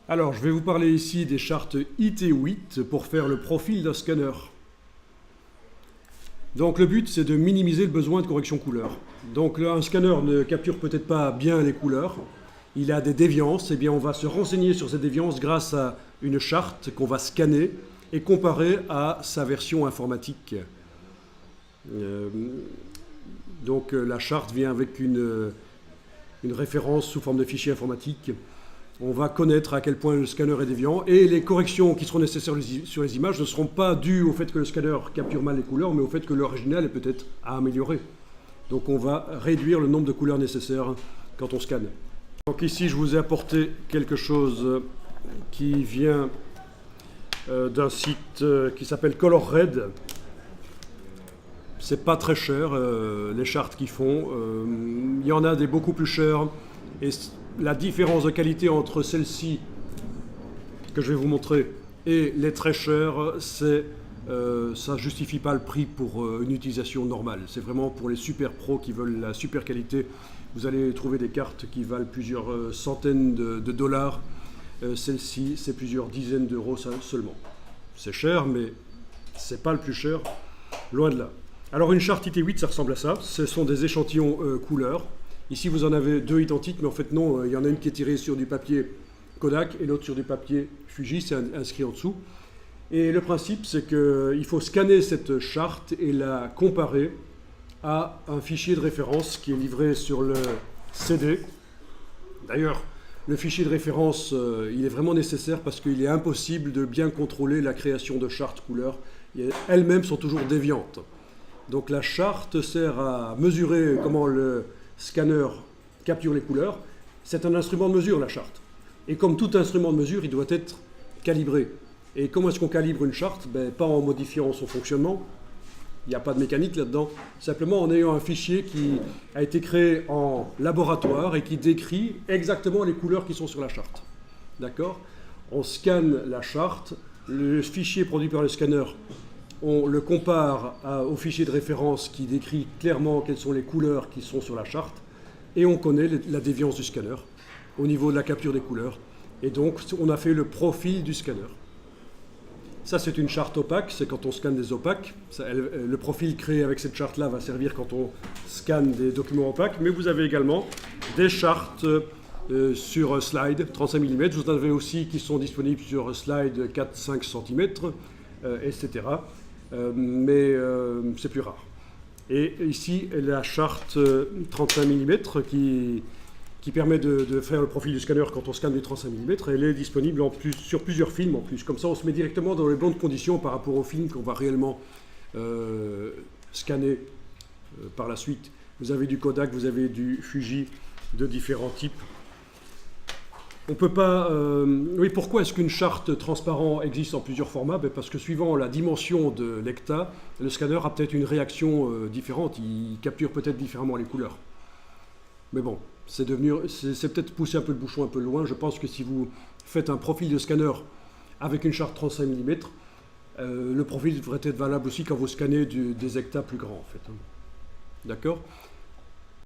Alors, je vais vous parler ici des chartes IT8 pour faire le profil d'un scanner. Donc, le but, c'est de minimiser le besoin de correction couleur. Donc, un scanner ne capture peut-être pas bien les couleurs. Il a des déviances. Eh bien, on va se renseigner sur ces déviances grâce à une charte qu'on va scanner et comparer à sa version informatique. La charte vient avec une référence sous forme de fichier informatique. On va connaître à quel point le scanner est déviant et les corrections qui seront nécessaires sur les images ne seront pas dues au fait que le scanner capture mal les couleurs, mais au fait que l'original est peut-être à améliorer. Donc on va réduire le nombre de couleurs nécessaires quand on scanne. Donc ici je vous ai apporté quelque chose qui vient d'un site qui s'appelle ColorRed. C'est pas très cher les chartes qu'ils font. Il y en a des beaucoup plus chères et la différence de qualité entre celle-ci que je vais vous montrer et les très chères, ça justifie pas le prix pour une utilisation normale. C'est vraiment pour les super pros qui veulent la super qualité. Vous allez trouver des cartes qui valent plusieurs centaines de dollars. Celle-ci, c'est plusieurs dizaines d'euros seulement. C'est cher, mais c'est pas le plus cher, loin de là. Alors une charte IT8, ça ressemble à ça. Ce sont des échantillons couleurs. Ici, vous en avez deux identiques, mais en fait, non. Il y en a une qui est tirée sur du papier Kodak et l'autre sur du papier Fuji. C'est inscrit en dessous. Et le principe, c'est qu'il faut scanner cette charte et la comparer à un fichier de référence qui est livré sur le CD. D'ailleurs, le fichier de référence, il est vraiment nécessaire parce qu'il est impossible de bien contrôler la création de chartes couleurs. Elles-mêmes sont toujours déviantes. Donc la charte sert à mesurer comment le scanner capture les couleurs. C'est un instrument de mesure, la charte. Et comme tout instrument de mesure, il doit être calibré. Et comment est-ce qu'on calibre une charte? Pas en modifiant son fonctionnement. Il n'y a pas de mécanique là-dedans. Simplement en ayant un fichier qui a été créé en laboratoire et qui décrit exactement les couleurs qui sont sur la charte. D'accord? On scanne la charte. Le fichier produit par le scanner, on le compare au fichier de référence qui décrit clairement quelles sont les couleurs qui sont sur la charte et on connaît la déviance du scanner au niveau de la capture des couleurs. Et donc, on a fait le profil du scanner. Ça, c'est une charte opaque, c'est quand on scanne des opaques. Le profil créé avec cette charte-là va servir quand on scanne des documents opaques. Mais vous avez également des chartes sur slide 35 mm. Vous en avez aussi qui sont disponibles sur slide 4-5 cm, etc. Mais c'est plus rare. Et ici, la charte 35 mm qui permet de faire le profil du scanner quand on scanne du 35 mm, elle est disponible sur plusieurs films en plus. Comme ça, on se met directement dans les bonnes conditions par rapport au film qu'on va réellement scanner par la suite. Vous avez du Kodak, vous avez du Fuji de différents types. On peut pas. Oui, pourquoi est-ce qu'une charte transparent existe en plusieurs formats? Parce que suivant la dimension de l'hecta, le scanner a peut-être une réaction différente. Il capture peut-être différemment les couleurs. Mais bon, c'est peut-être pousser un peu le bouchon un peu loin. Je pense que si vous faites un profil de scanner avec une charte 35 mm, le profil devrait être valable aussi quand vous scannez des hectas plus grands, en fait. D'accord?